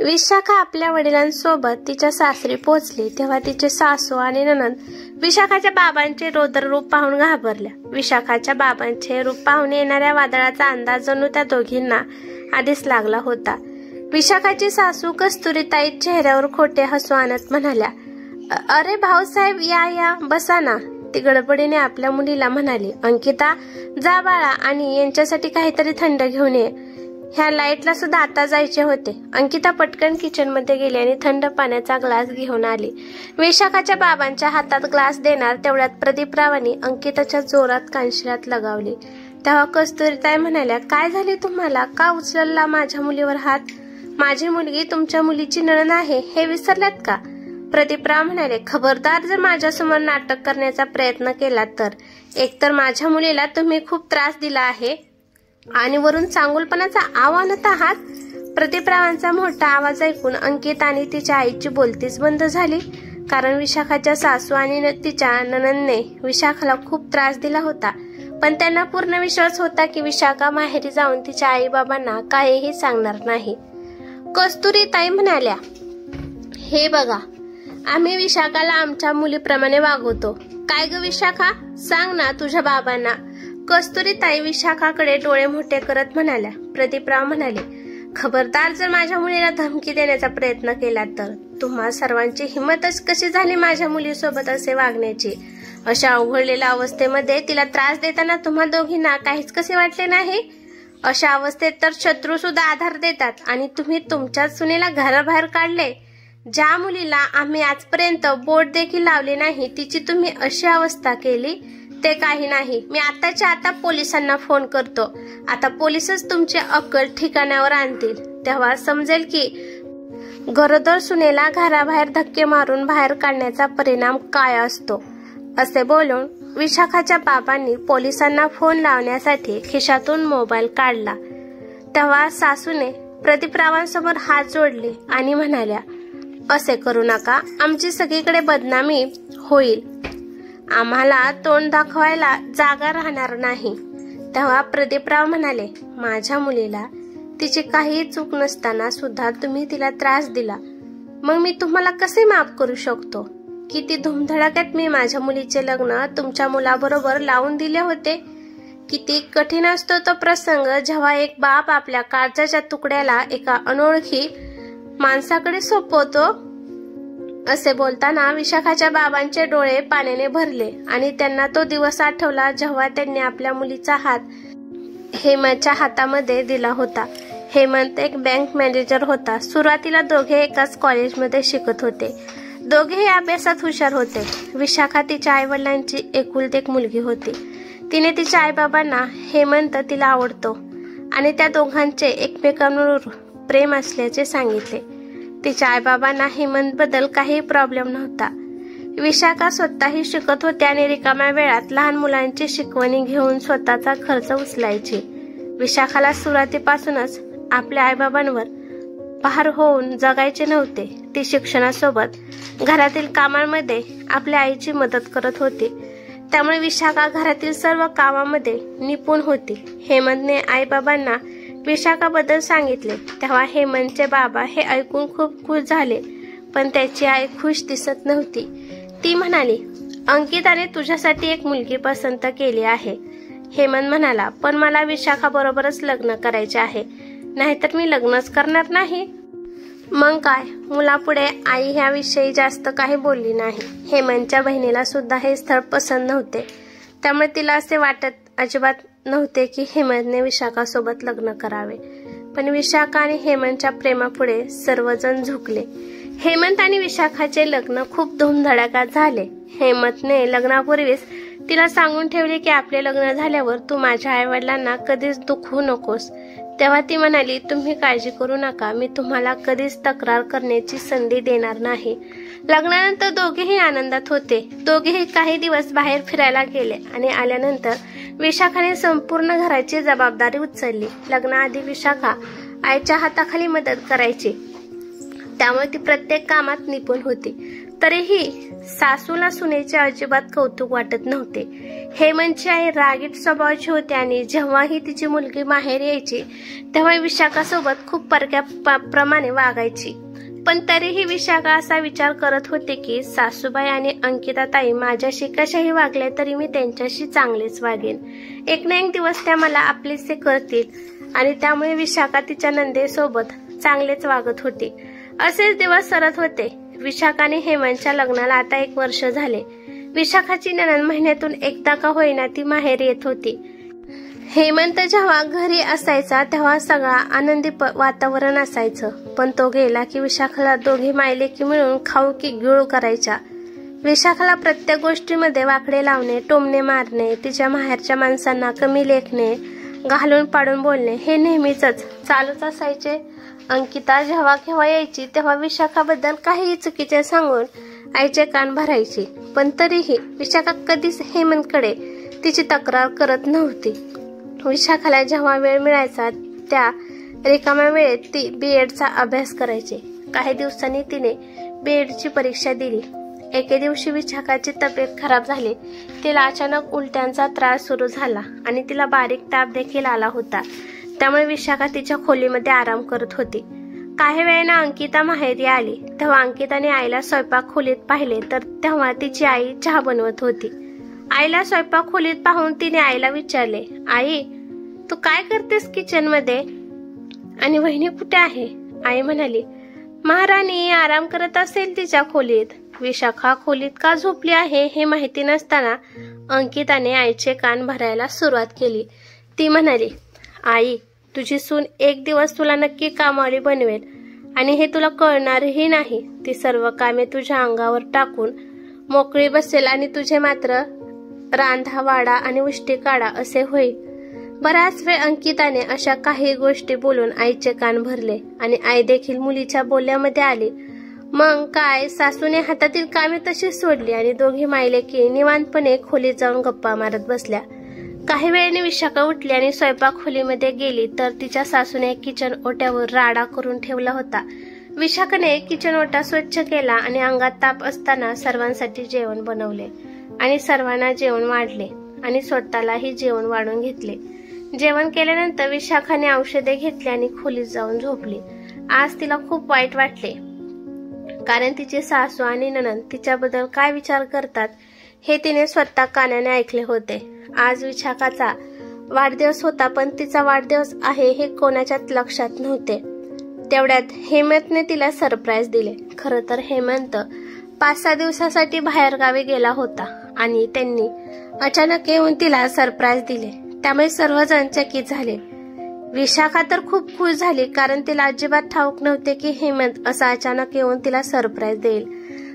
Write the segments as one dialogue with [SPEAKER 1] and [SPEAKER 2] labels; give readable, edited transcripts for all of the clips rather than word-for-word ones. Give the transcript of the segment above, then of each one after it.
[SPEAKER 1] विशाखा आपल्या वडिलांसोबत तिच्या सासरी पोहोचली तेव्हा तिचे सासू आणि नणंद विशाखाच्या बाबांचे रौद्र रूप पाहून घाबरल्या। विशाखाच्या बाबांचे रूप पाहून येणाऱ्या वादळाचा अंदाज जणू त्या दोघींना आधीच लागला होता। विशाखाची सासू कस्तुरीताई चेहऱ्यावर खोटे हसू आणत म्हणाल्या, अरे भाऊसाहेब, या बसा ना। ती गडबडीने आपल्या मुलीला म्हणाली, अंकिता जा बाळा आणि यांच्यासाठी काहीतरी थंड घेऊन ये, ह्या लाईटला सुद्धा आता जायचे होते। अंकिता पटकन किचन मध्ये गेली आणि थंड पाण्याचा ग्लास घेऊन आली। विशाखाच्या बाबांच्या हातात ग्लास देणार तेवढ्यात प्रदीपरावांनी अंकिताच्या जोरात कानशिलात लगावली। तेव्हा कस्तुरीताई म्हणाल्या, काय झाले तुम्हाला, का उचलला माझ्या मुलीवर हात? माझी मुलगी तुमच्या मुलीची नणंद आहे हे विसरलात का? प्रदीपराव म्हणाले, खबरदार जर माझ्यासमोर नाटक करण्याचा प्रयत्न केला तर एकतर माझ्या मुलीला तुम्ही खूप त्रास दिला आहे आणि वरून चांगुलपणाचा आव्हानत आहात। प्रदीपरावांचा मोठा आवाज ऐकून अंकिता आणि तिच्या आईची बोलतीच बंद झाली, कारण विशाखाच्या सासू आणि तिच्या नणंदने विशाखाला खूप त्रास दिला होता, पण त्यांना पूर्ण विश्वास होता की विशाखा माहेरी जाऊन तिच्या आई बाबांना काहीही सांगणार नाही। कस्तुरीताई म्हणाल्या, हे बघा, आम्ही विशाखाला आमच्या मुलीप्रमाणे वागवतो। काय ग विशाखा, सांग ना तुझ्या बाबांना। कस्तुरीताई विशाखाकडे डोळे मोठे करत म्हणाल्या। प्रदीपराव म्हणाले, खबरदार जर माझ्या मुलीला धमकी देण्याचा प्रयत्न केला तर तुम्हा सर्वांची हिंमतच कशी झाली माझ्या मुलीसोबत असे वागण्याची? अशा अवघडलेल्या अवस्थेमध्ये तिला त्रास देताना तुम्हा दोघींना काहीच कसे वाटले नाही? अशा अवस्थेत तर शत्रू सुद्धा आधार देतात आणि तुम्ही तुमच्याच सुनेला घराबाहेर काढले। ज्या मुलीला आम्ही आजपर्यंत बोट देखील लावले नाही तिची तुम्ही अशी अवस्था केली, ते काही नाही। मी आताच्या आता पोलिसांना फोन करतो। आता पोलीसच तुमची अक्कल ठिकाणावर आणतील, तेव्हा समजेल की गरोदर सुनेला घराबाहेर धक्के मारून बाहेर काढण्याचा परिणाम काय असतो। असे बोलून विशाखाच्या बाबांनी पोलिसांना फोन लावण्यासाठी खिशातून मोबाईल काढला। तेव्हा सासूने प्रदीपरावांसमोर हात जोडले आणि म्हणाल्या, असे करू नका, आमची सगळीकडे बदनामी होईल, आम्हाला तोंड दाखवायला जागा राहणार नाही। तेव्हा प्रदीपराव म्हणाले, माझ्या मुलीला तिची काही चूक नसताना सुद्धा तुम्ही तिला त्रास दिला, मग मी तुम्हाला कसे माफ करू शकतो? किती धुमधडाक्यात मी माझ्या मुलीचे लग्न तुमच्या मुलाबरोबर लावून दिले होते। किती कठीण असतो तो प्रसंग जेव्हा एक बाप आपल्या काळजाच्या तुकड्याला एका अनोळखी माणसाकडे सोपवतो। असे बोलताना विशाखाच्या बाबांचे डोळे पाण्याने भरले आणि त्यांना तो दिवस आठवला जेव्हा त्यांनी आपल्या मुलीचा हात हेमंतच्या हातामध्ये दिला होता। हेमंत एक बँक मॅनेजर होता। सुरुवातीला दोघे एकाच कॉलेजमध्ये शिकत होते। दोघेही अभ्यासात हुशार होते। विशाखा तिच्या आई वडिलांची एकुलती एक मुलगी होती। तिने तिच्या आई बाबांना हेमंत तिला आवडतो आणि त्या दोघांचे एकमेकांवर प्रेम असल्याचे सांगितले। तिच्या आई बाबांना हेमंत बद्दल काही प्रॉब्लेम नव्हता। विशाखा स्वतःही शिकत होती आणि रिकाम्या वेळात लहान मुलांची शिकवणी घेऊन स्वतःचा खर्च उचलायची। विशाखाला सुरुवातीपासूनच आपल्या आई बाबांवर पहार होऊन जगायचे नव्हते। ती शिक्षणासोबत घरातील कामांमध्ये आपल्या आईची मदत करत होती, त्यामुळे विशाखा घरातील सर्व कामामध्ये निपुण होती। हेमंतने आई बाबांना विशाखाबद्दल सांगितले तेव्हा हेमंतचे बाबा हे ऐकून खूप खुश झाले, पण त्याची आई खुश दिसत नव्हती। ती म्हणाली, अंकिताने तुझ्यासाठी एक मुलगी पसंत केली आहे। हेमंत म्हणाला, पण मला विशाखा बरोबरच लग्न करायचे आहे, नाहीतर मी लग्नच करणार नाही। मग काय, मुलापुढे आई ह्याविषयी जास्त काही बोलली नाही। हेमंतच्या बहिणीला सुद्धा हे स्थळ पसंत नव्हते, त्यामुळे तिला असे वाटत अजिबात नव्हते की हेमंतने विशाखासोबत लग्न करावे, पण विशाखा आणि हेमंतच्या प्रेमापुढे सर्वजण झुकले। हेमंत आणि विशाखाचे लग्न खूप धूमधडाक्यात झाले। हेमंतने लग्नापूर्वीच तिला सांगून ठेवले की आपले लग्न झाल्यावर तू माझ्या आई वडिलांना कधीच दुखवू नकोस। तेव्हा ती म्हणाली, तुम्ही काळजी करू नका, मी तुम्हाला कधीच तक्रार करण्याची संधी देणार नाही। लग्नानंतर दोघेही आनंदात होते। दोघेही काही दिवस बाहेर फिरायला गेले आणि आल्यानंतर विशाखाने संपूर्ण घराची जबाबदारी उचलली। लग्नाआधी विशाखा आईच्या हाताखाली मदत करायची, त्यामुळे ती प्रत्येक कामात निपुण होती। तरीही सासूला सुनेचे अजिबात कौतुक वाटत नव्हते। हेमंतची आई रागीट स्वभावाची होती आणि जेव्हाही तिची मुलगी माहेर यायची तेव्हा विशाखासोबत खूप परक्या प्रमाणे वागायची। पण तरीही विशाखा असा विचार करत होते की सासूबाई आणि अंकिताताई माझ्याशी कशाही वागले तरी मी त्यांच्याशी चांगलेच वागेन। एक ना एक दिवस त्या मला आपलेसे करतील आणि त्यामुळे विशाखा तिच्या नंदेसोबत चांगलेच वागत होती। असेच दिवस सरत होते। विशाखाने हेमंतच्या लग्नाला आता 1 वर्ष झाले। विशाखाची नणंद महिन्यातून एकदा का होईना ती माहेर येत होती। हेमंत जेव्हा घरी असायचा तेव्हा सगळा आनंदी वातावरण असायचं, पण तो गेला की विशाखाला दोघी मायलेकी मिळून खाऊ की गिळू करायच्या। विशाखाला प्रत्येक गोष्टीमध्ये वाकडे लावणे, टोमणे मारणे, तिच्या माहेरच्या माणसांना कमी लेखणे, घालून पाडून बोलणे हे नेहमीच चालूच असायचे। अंकिता जेव्हा केव्हा यायची तेव्हा विशाखाबद्दल काहीही चुकीचे सांगून आईचे कान भरायची, पण तरीही विशाखा कधीच हेमंतकडे तिची तक्रार करत नव्हती। विशाखाला जेव्हा वेळ मिळायचा त्या रिकाम्या वेळेत ती बीएडचा अभ्यास करायची। काही दिवसांनी तिने बीएडची परीक्षा दिली। एके दिवशी विशाखाची तब्येत खराब झाली। तिला अचानक उलट्यांचा त्रास सुरू झाला आणि तिला बारीक ताप देखील आला होता। त्यामुळे विशाखा तिच्या खोलीमध्ये आराम करत होती। काही वेळाने अंकिता माहेरी आली तेव्हा अंकिताने आईला स्वयंपाक खोलीत पाहिले तर तेव्हा तिची आई चहा बनवत होती। आईला स्वयंपाक खोलीत पाहून तिने आईला विचारले, आई तू काय करतेस किचन मध्ये आणि वहिनी कुठे आहे? आई म्हणाली, महाराणी आराम करत असेल तिच्या खोलीत। विशाखा खोलीत का झोपली आहे हे माहिती नसताना अंकिताने आईचे कान भरायला सुरुवात केली। ती म्हणाली, आई तुझी सून एक दिवस तुला नक्की कामवाली बनवेल आणि हे तुला कळणारही नाही। ती सर्व कामे तुझ्या अंगावर टाकून मोकळी बसेल आणि तुझे मात्र रांधा वाडा आणि उष्टी काढा असे होईल। बराच वेळ अंकिताने अशा काही गोष्टी बोलून आईचे कान भरले आणि आई देखील मुलीच्या बोलण्यामध्ये आली। मग काय सासूने हातातील कामे तशी सोडली आणि दोघी मायलेकी निवांतपणे खोलीत जाऊन गप्पा मारत बसल्या। काही वेळाने विशाखा उठली आणि स्वयंपाक खोलीमध्ये गेली तर तिच्या सासूने किचन ओट्यावर राडा करून ठेवला होता। विशाखाने किचन ओटा स्वच्छ केला आणि अंगात ताप असताना सर्वांसाठी जेवण बनवले आणि सर्वांना जेवण वाढले आणि स्वतःलाही जेवण वाढून घेतले। जेवण केल्यानंतर विशाखाने औषधे घेतली आणि खोलीत जाऊन झोपली। आज तिला खूप वाईट वाटले, कारण तिची सासू आणि नणंद तिच्याबद्दल काय विचार करतात हे तिने स्वतः कानाने ऐकले होते। आज विशाखाचा वाढदिवस होता, पण तिचा वाढदिवस आहे हे कोणाच्याच लक्षात नव्हते। तेवढ्यात हेमंतने तिला सरप्राईज दिले। खरं तर हेमंत 5-6 दिवसासाठी बाहेर गावी गेला होता आणि त्यांनी अचानक येऊन तिला सरप्राईज दिले। त्यामुळे सर्वजण चकित झाले। विशाखा तर खूप खुश झाली, कारण तिला अजिबात ठाऊक नव्हते की हेमंत असा अचानक येऊन तिला सरप्राईज देईल।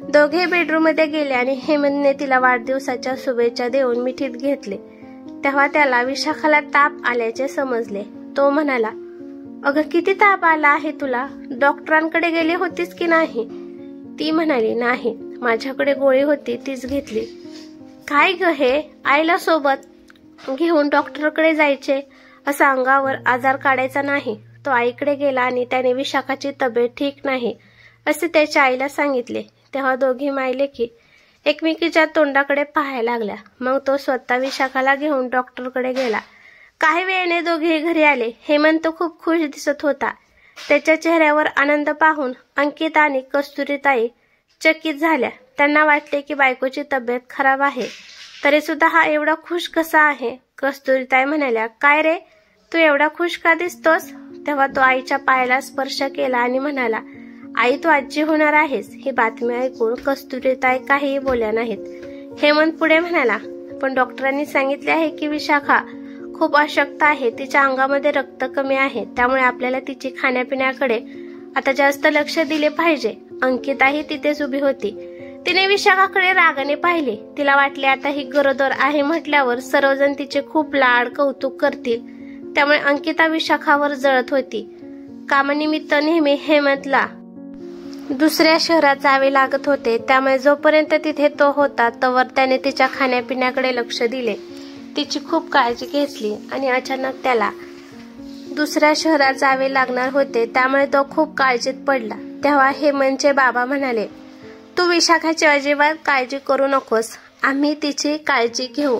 [SPEAKER 1] दोघे बेडरूम मध्ये गेले आणि हेमंतने तिला वाढदिवसाच्या शुभेच्छा देऊन मिठीत घेतले। तेव्हा त्याला विशाखाला ताप आल्याचे समजले। तो म्हणाला, अगं किती ताप आला आहे तुला? डॉक्टरांकडे गेली होतीस की नाही? ती म्हणाली, नाही, माझ्याकडे गोळी होती तीच घेतली। काय ग हे, आईला सोबत घेऊन डॉक्टरकडे जायचे? असा अंगावर आजार काढायचा नाही। तो आईकडे गेला आणि त्याने विशाखाची तब्येत ठीक नाही असे त्याच्या आईला सांगितले। तेव्हा दोघी मायलेकी एकमेकीच्या तोंडाकडे पाहायला लागल्या। मग तो स्वतः विशाखाला घेऊन डॉक्टरकडे गेला। काही वेळाने दोघे घरी आले। हेमंत खूप खुश दिसत होता। त्याच्या चेहऱ्यावर आनंद पाहून अंकिता आणि कस्तुरीताई चकित झाल्या। त्यांना वाटले की बायकोची तब्येत खराब आहे, तरी सुद्धा हा एवढा खुश कसा आहे? कस्तुरीताई म्हणाल्या, काय रे, तू एवढा खुश का दिसतोस? तेव्हा तो आईच्या पायाला स्पर्श केला आणि म्हणाला, आई तू आजी होणार आहेस। ही बातमी ऐकून कस्तुरीताई काहीही बोलल्या नाहीत। हेमंत पुढे म्हणाला, पण डॉक्टरांनी सांगितले आहे की विशाखा खूप अशक्त आहे, तिच्या अंगामध्ये रक्त कमी आहे, त्यामुळे आपल्याला तिची खाण्यापिण्याकडे आता जास्त लक्ष दिले पाहिजे। अंकिताही तिथेच उभी होती। तिने विशाखाकडे रागाने पाहिले। तिला वाटले आता ही गरोदर आहे म्हटल्यावर सर्वजण तिचे खूप लाड कौतुक करतील, त्यामुळे अंकिता विशाखावर जळत होती। कामानिमित्त नेहमी हेमंतला दुसऱ्या शहरात जावे लागत होते, त्यामुळे जोपर्यंत तिथे तो होता तोवर त्याने तिच्या खाण्यापिण्याकडे लक्ष दिले, तिची खूप काळजी घेतली आणि अचानक त्याला दुसऱ्या शहरात जावे लागणार होते, त्यामुळे तो खूप काळजीत पडला। तेव्हा हेमंतचे बाबा म्हणाले, तू विशाखाची अजिबात काळजी करू नकोस, आम्ही तिची काळजी घेऊ.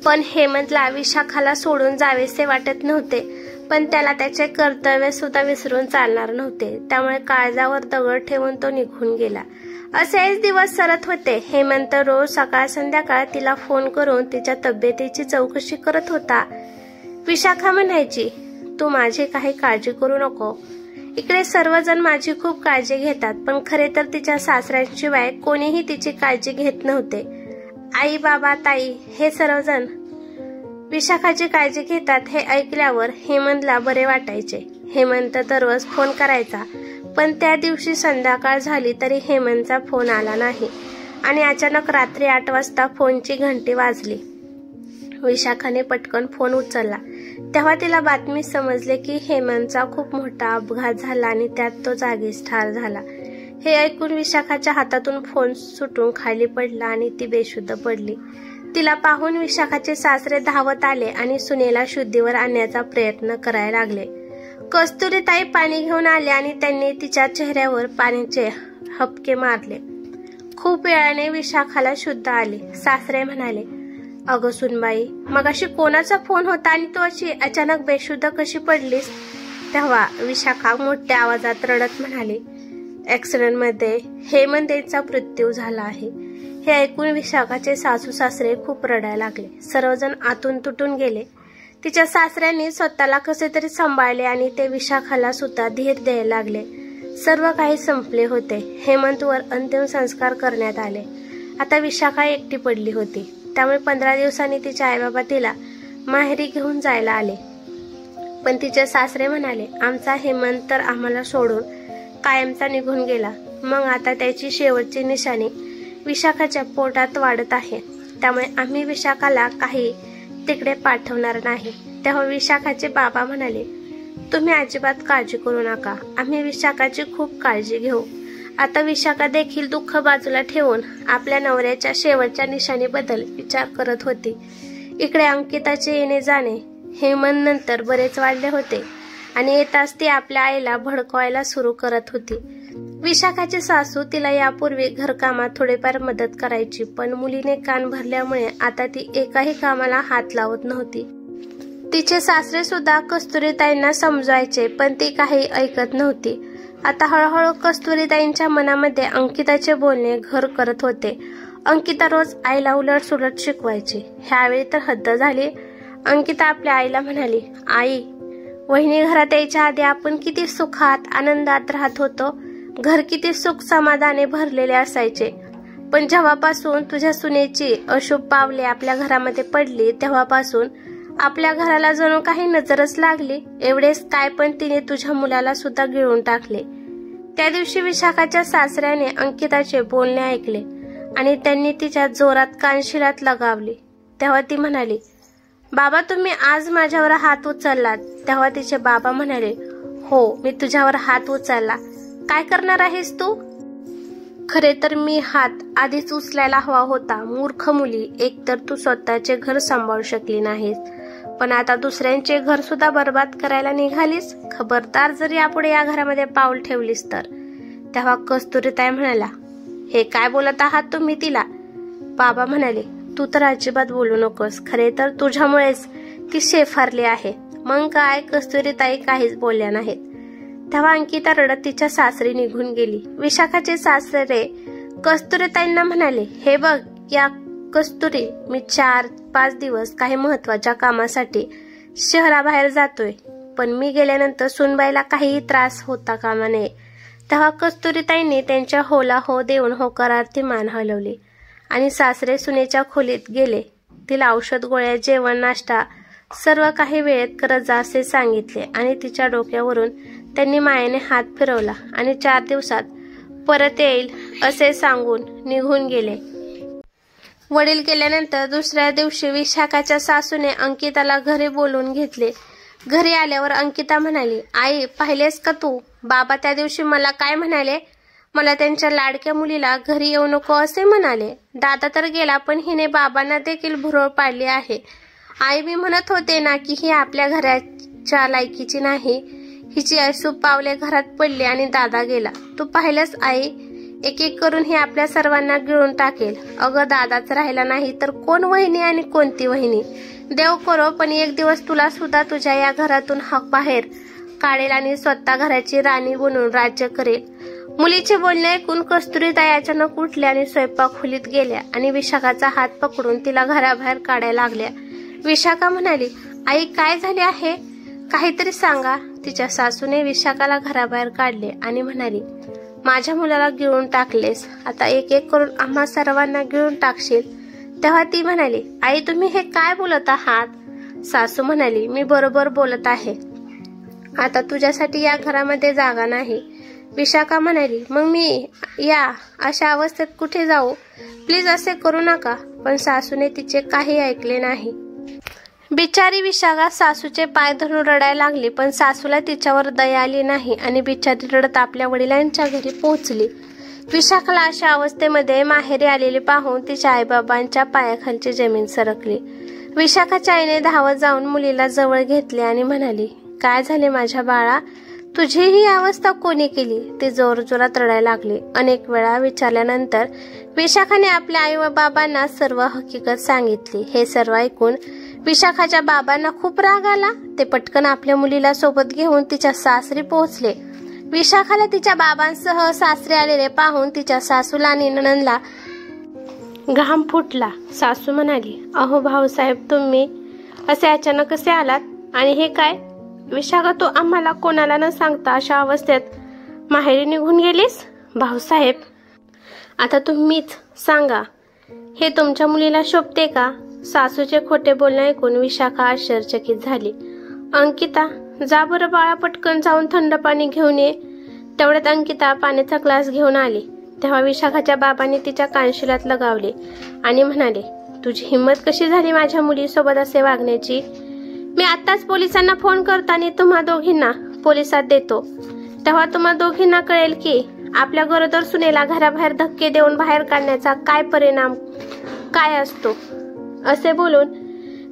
[SPEAKER 1] पण हेमंतला विशाखाला सोडून जावेसे वाटत नव्हते, पण त्याला त्याचे कर्तव्य सुद्धा विसरून चालणार नव्हते. त्यामुळे काळजावर दगड ठेवून तो निघून गेला. असेच दिवस सरत होते. हेमंत रोज सकाळ संध्याकाळ तिला फोन करून तिच्या तब्येतीची चौकशी करत होता. विशाखा म्हणायची, तू माझी काही काळजी करू नको. इकडे सर्वजण माझी खूप काळजी घेतात, पण खरे तर तिच्या सासऱ्यांशिवाय कोणीही तिची काळजी घेत नव्हते. आई, बाबा, ताई हे सर्वजण विशाखाची काळजी घेतात हे ऐकल्यावर हेमंतला बरे वाटायचे. हेमंत दररोज फोन करायचा, पण त्या दिवशी संध्याकाळ झाली तरी हेमंतचा फोन आला नाही. आणि अचानक रात्री 8 वाजता फोनची घंटी वाजली. विशाखाने पटकन फोन उचलला. तेव्हा तिला बातमी समजले की हेमंतचा खूप मोठा अपघात झाला आणि त्यात तो जागीच ठार झाला. हे ऐकून विशाखाच्या हातातून फोन सुटून खाली पडला आणि ती बेशुद्ध पडली. तिला पाहून विशाखाचे सासरे धावत आले आणि सुनेला शुद्धीवर आणण्याचा प्रयत्न करायला लागले. कस्तुरीताई पाणी घेऊन आले आणि त्यांनी तिच्या चेहऱ्यावर पाण्याचे हपके मारले. खूप वेळाने विशाखाला शुद्ध आले. सासरे म्हणाले, अगं सुनबाई, मगाशी कोणाचा फोन होता आणि तू अशी अचानक बेशुद्ध कशी पडलीस? तेव्हा विशाखा मोठ्या आवाजात रडत म्हणाली, ऍक्सिडेंटमध्ये हेमंत यांचा मृत्यू झाला आहे. हे ऐकून विशाखाचे सासू सासरे खूप रडायला लागले. सर्वजण आतून तुटून गेले. तिच्या सासऱ्यांनी स्वतःला कसे तरी सांभाळले आणि ते विशाखाला सुद्धा धीर द्यायला लागले. सर्व काही संपले होते. हेमंतवर अंतिम संस्कार करण्यात आले. आता विशाखा एकटी पडली होती. त्यामुळे 15 दिवसांनी तिच्या आईबाबा तिला माहेरी घेऊन जायला आले. पण तिचे सासरे म्हणाले, आमचा हेमंत तर आम्हाला सोडून कायमचा निघून गेला. मग आता त्याची शेवटची निशाणी विशाखाच्या पोटात वाढत आहे. त्यामुळे आम्ही विशाखाला काही तिकडे पाठवणार नाही. तेव्हा विशाखाचे बाबा म्हणाले, तुम्ही अजिबात काळजी करू नका, आम्ही विशाखाची खूप काळजी घेऊ. आता विशाखा देखील दुःख बाजूला ठेवून आपल्या नवऱ्याच्या शेवटच्या निशाणीबद्दल विचार करत होती. इकडे अंकिताचे येणे जाणे हेमंत नंतर बरेच वाढले होते आणि येताच ती आपल्या आईला भडकवायला सुरू करत होती. विशाखाची सासू तिला यापूर्वी घरकामात थोडेफार मदत करायची, पण मुलीने कान भरल्यामुळे आता ती एकाही कामाला हात लावत नव्हती. तिचे सासरे सुद्धा कस्तुरीताईंना समजायचे, पण ती काही ऐकत नव्हती. आता हळूहळू कस्तुरीताईंच्या मनामध्ये अंकिताचे बोलणे घर करत होते. अंकिता रोज आईला उलट सुलट शिकवायची. ह्यावेळी तर हद्द झाली. अंकिता आपल्या आईला म्हणाली, आई, वहिनी घरात यायच्या आधी आपण किती सुखात आनंदात राहत होतो. घर किती सुख समाधाने भरलेले असायचे. पण जेव्हापासून तुझ्या सुनेची अशुभ पावले आपल्या घरामध्ये पडली तेव्हापासून आपल्या घराला जणू काही नजरच लागली. एवढेच काय, पण तिने तुझ्या मुलाला सुद्धा गिळून टाकले. त्या दिवशी विशाखाच्या सासऱ्याने अंकिताचे बोलणे ऐकले आणि त्यांनी तिच्या जोरात कानशिलात लगावली. तेव्हा ती म्हणाली, बाबा, तुम्ही आज माझ्यावर हात उचललात. तेव्हा तिचे बाबा म्हणाले, हो, मी तुझ्यावर हात उचलला. काय करणार आहेस तू? खरे तर मी हात आधीच उचलायला हवा होता. मूर्ख मुली, एकतर तू स्वतःचे घर सांभाळू शकली नाहीस, पण आता दुसऱ्यांचे घर सुद्धा बर्बाद करायला निघालीस. खबरदार जर यापुढे या घरामध्ये पाऊल ठेवलीस तर. तेव्हा कस्तुरीताई म्हणाला, हे काय बोलत आहात तुम्ही तिला? बाबा म्हणाले, तू तर अजिबात बोलू नकोस. खरे तर तुझ्यामुळेच ती शेफारली आहे. मग काय? कस्तुरीताई काहीच बोलल्या नाहीत. तेव्हा अंकिता रडत तिच्या सासरी निघून गेली. विशाखाचे सासरे कस्तुरीताईंना म्हणाले, हे बघ या कस्तुरी, मी 4-5 दिवस काही महत्वाच्या कामासाठी शहराबाहेर जातोय, पण मी गेल्यानंतर सुनबाईला काहीही त्रास होता कामा नये. तेव्हा कस्तुरीताईंनी त्यांच्या होला हो देऊन होकारार्थी मान हलवली आणि सासरे सुनेच्या खोलीत गेले. तिला औषध, गोळ्या, जेवण, नाश्ता सर्व काही वेळेत करत जा असे सांगितले आणि तिच्या डोक्यावरून त्यांनी मायेने हात फिरवला आणि 4 दिवसात परत येईल असे सांगून निघून गेले. वडील गेल्यानंतर दुसऱ्या दिवशी विशाखाच्या सासूने अंकिताला घरी बोलवून घेतले. घरी आल्यावर अंकिता म्हणाली, आई, पाहिलेस का तू? बाबा त्या दिवशी मला काय म्हणाले? मला त्यांच्या लाडक्या मुलीला घरी येऊ नको असे म्हणाले. दादा तर गेला, पण हिने बाबांना देखील भुरळ पाडली आहे. आई, मी म्हणत होते ना की ही आपल्या घराच्या लायकीची नाही. हिची ऐसूप पावले घरात पडली आणि दादा गेला. तू पाहिलंस आई, एक एक करून ही आपल्या सर्वांना गिळून टाकेल. अगं दादाच राहिला नाही तर कोण वहिनी आणि कोणती वहिनी? देव करो, पण एक दिवस तुला सुद्धा तुझ्या या घरातून हक बाहेर काढेल आणि स्वतः घराची राणी बनून राज्य करेल. मुलीचे बोलणे ऐकून कस्तुरीताई अचानक उठल्या आणि स्वयंपाक खोलीत गेल्या आणि विशाखाचा हात पकडून तिला घराबाहेर काढायला लागल्या. विशाखा म्हणाली, आई काय झाले आहे? काहीतरी सांगा. तिच्या सासूने विशाखाला घराबाहेर काढले आणि म्हणाली, माझ्या मुलाला गिळून टाकलेस, आता एक एक करून आम्हा सर्वांना गिळून टाकशील. तेव्हा ती म्हणाली, आई तुम्ही हे काय बोलत आहात? सासू म्हणाली, मी बरोबर बोलत आहे. आता तुझ्यासाठी या घरामध्ये जागा नाही. विशाखा म्हणाली, मग मी या अशा अवस्थेत कुठे जाऊ? प्लीज असे करू नका. पण सासूने तिचे काही ऐकले नाही. बिचारी विशाखा सासूचे पाय धरून रडायला लागली, पण सासूला तिच्यावर दया आली नाही आणि बिचारी रडत आपल्या वडिलांच्या घरी पोहोचली. विशाखाला अशा अवस्थेमध्ये माहेरी आलेली पाहून तिच्या आईबाबांच्या पायाखालची जमीन सरकली. विशाखाच्या आईने धावत जाऊन मुलीला जवळ घेतले आणि म्हणाली, काय झाले माझ्या बाळा? तुझी ही अवस्था कोणी केली? ती जोरजोरात रडायला लागली. अनेक वेळा विचारल्यानंतर विशाखाने आपल्या आई व बाबांना सर्व हकीकत सांगितली. हे सर्व ऐकून विशाखाच्या बाबांना खूप राग आला. ते पटकन आपल्या मुलीला सोबत घेऊन तिच्या सासरी पोहोचले. विशाखाला तिच्या बाबांसह सासरी आलेले पाहून तिच्या सासूला आणि नणंदला घाम फुटला. सासू म्हणाली, अहो भाऊसाहेब, तुम्ही असे अचानक कसे आलात? आणि हे काय? विशाखा, तू आम्हाला कोणाला न सांगता अशा अवस्थेत माहेरी निघून गेलीस? भाऊसाहेब, आता तुम्हीच सांगा, हे तुमच्या मुलीला शोभते का? सासूचे खोटे बोलणे ऐकून विशाखा आश्चर्यचकित झाली. अंकिता, जा बरं बाळा, पटकन जाऊन थंड पाणी घेऊन ये. तेवढ्यात अंकिता पाण्याचा ग्लास घेऊन आली. तेव्हा विशाखाच्या बाबांनी तिच्या कानशिलात लगावले आणि म्हणाले, तुझी हिंमत कशी झाली माझ्या मुलीसोबत असे वागण्याची? मी आत्ताच पोलिसांना फोन करतो आणि तुम्हा दोघींना पोलिसात देतो. तेव्हा तुम्हा दोघींना कळेल की आपल्या गरोदर सुनेला घराबाहेर धक्के देऊन बाहेर काढण्याचा काय परिणाम काय असतो. असे बोलून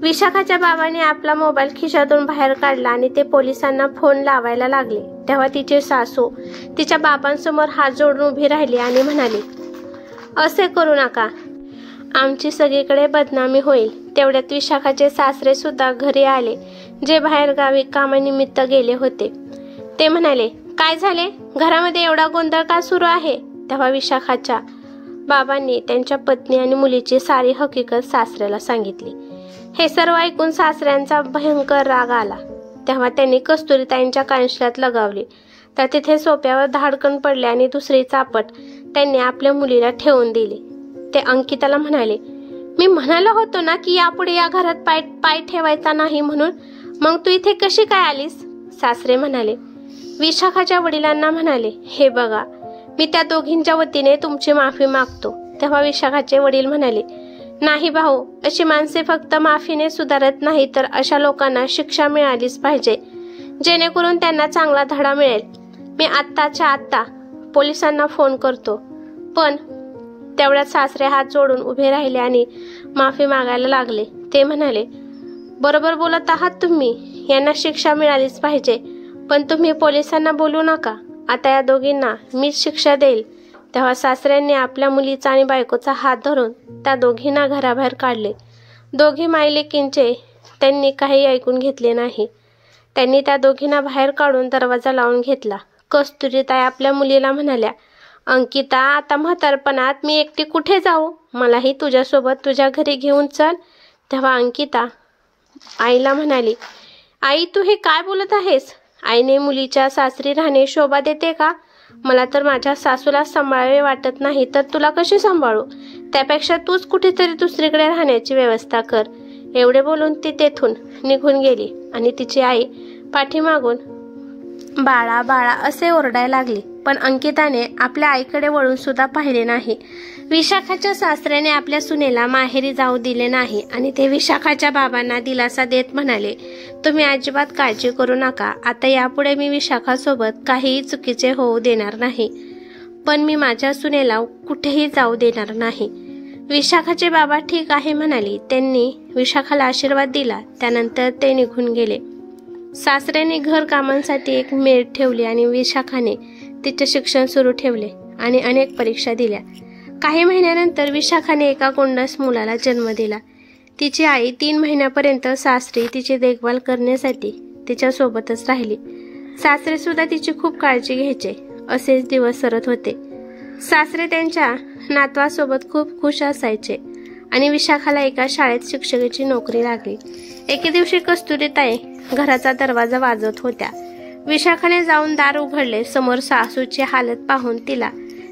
[SPEAKER 1] विशाखाच्या बाबांनी आपला मोबाईल खिशातून बाहेर काढला आणि ते पोलिसांना फोन लावायला लागले. तेव्हा तिचे सासू तिच्या बाबांसमोर हात जोडून उभी राहिली आणि म्हणाली, असे करू नका, आमची सगळीकडे बदनामी होईल. तेवढ्यात विशाखाचे सासरे सुद्धा घरी आले, जे बाहेर गावी कामानिमित्त गेले होते. ते म्हणाले, काय झाले? घरामध्ये एवढा गोंधळ का सुरू आहे? तेव्हा विशाखाच्या बाबांनी त्यांच्या पत्नी आणि मुलीची सारी हकीकत सासऱ्याला सांगितली. हे सर्व ऐकून सासऱ्यांचा भयंकर राग आला. तेव्हा त्यांनी कस्तुरीताईंच्या कानशिलात लगावली. तर तिथे सोप्यावर धाडकन पडले आणि दुसरी चापट त्यांनी आपल्या मुलीला ठेवून दिली. ते अंकिताला म्हणाले, मी म्हणालो होतो ना की यापुढे या घरात पाय ठेवायचा नाही म्हणून, मग तू इथे कशी काय आलीस? सासरे म्हणाले. विशाखाच्या वडिलांना म्हणाले, हे बघा, मी त्या दोघींच्या वतीने तुमची माफी मागतो. तेव्हा विशाखाचे वडील म्हणाले, नाही भाऊ, अशी माणसे फक्त माफीने सुधारत नाही तर अशा लोकांना शिक्षा मिळालीच पाहिजे, जेणेकरून त्यांना चांगला धडा मिळेल. मी आत्ताच्या आत्ता पोलिसांना फोन करतो. पण तेवढ्यात सासरे हात जोडून उभे राहिले आणि माफी मागायला लागले. ते म्हणाले, बरोबर बोलत आहात तुम्ही, यांना शिक्षा मिळालीच पाहिजे, पण तुम्ही पोलिसांना बोलू नका. आता या दोघींना मीच शिक्षा देईल. तेव्हा सासऱ्यांनी आपल्या मुलीचा आणि बायकोचा हात धरून त्या दोघींना घराबाहेर काढले. दोघी मायलेकींचे त्यांनी काही ऐकून घेतले नाही. त्यांनी त्या दोघींना बाहेर काढून दरवाजा लावून घेतला. कस्तुरीताई आपल्या मुलीला म्हणाल्या, अंकिता, आता म्हातारपणात मी एकटी कुठे जाऊ? मलाही तुझ्यासोबत तुझ्या घरी घेऊन चल. तेव्हा अंकिता आईला म्हणाली, आई तू हे काय बोलत आहेस? आईने मुलीच्या सासरी राहणे शोभा देते का? मला तर माझ्या सासूला सांभाळावे वाटत नाही, तर तुला कशी सांभाळू? त्यापेक्षा तूच कुठेतरी दुसरीकडे राहण्याची व्यवस्था कर. एवढे बोलून ती तेथून निघून गेली आणि तिची आई पाठीमागून बाळा बाळा असे ओरडायला लागली. पण अंकिताने आपल्या आईकडे वळून सुद्धा पाहिले नाही. विशाखाच्या सासऱ्याने आपल्या सुनेला माहेरी जाऊ दिले नाही आणि ते विशाखाच्या बाबांना दिलासा देत म्हणाले, तुम्ही अजिबात काळजी करू नका. आता यापुढे मी विशाखासोबत काहीही चुकीचे होऊ देणार नाही, पण मी माझ्या सुनेला कुठेही जाऊ देणार नाही. विशाखाचे बाबा ठीक आहे म्हणाले. त्यांनी विशाखाला आशीर्वाद दिला. त्यानंतर ते निघून गेले. सासऱ्याने घर कामांसाठी एक मेड ठेवली आणि विशाखाने तिचे शिक्षण सुरू ठेवले आणि अनेक परीक्षा दिल्या। काही महिन्यानंतर विशाखाने एका गोंडस मुलाला जन्म दिला। तिची आई 3 महिन्यापर्यंत सासरी तिची देखभाल करण्यासाठी तिच्या सोबतच राहिली। सासरे सुद्धा तिची खूप काळजी घ्यायचे। असेच दिवस सरत होते। सासरे त्यांच्या नातवासोबत खूप खुश असायचे आणि विशाखाला एका शाळेत शिक्षकाची नोकरी लागली। एके दिवशी कस्तुरीताई घराचा दरवाजा वाजवत होत्या। विशाखाने जाऊन दार उघडले। समोर सासूची हालत पाहून तिला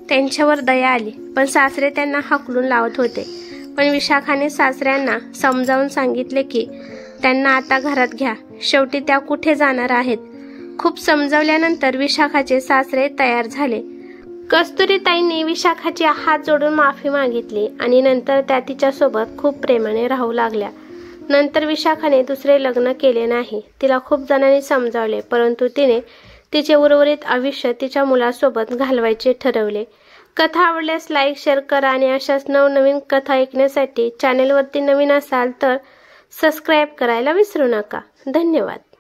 [SPEAKER 1] त्यांच्यावर दया आली, पण सासरे त्यांना हाकलून लावत होते। पण विशाखाने सासऱ्यांना समजावून सांगितले की त्यांना आता घरात घ्या, शेवटी त्या कुठे जाणार आहेत। खूप समजावल्यानंतर विशाखाचे सासरे तयार झाले। कस्तुरीताईंनी विशाखाची हात जोडून माफी मागितली आणि नंतर त्या तिच्यासोबत खूप प्रेमाने राहू लागल्या। नंतर विशाखाने दुसरे लग्न केले नाही। तिला खूप जणांनी समजावले, परंतु तिने तिचे उर्वरित आयुष्य तिच्या मुलासोबत घालवायचे ठरवले। कथा आवडल्यास लाईक, शेअर करा आणि अशाच नवनवीन कथा ऐकण्यासाठी चॅनेलवरती नवीन असाल तर सबस्क्राईब करायला विसरू नका। धन्यवाद।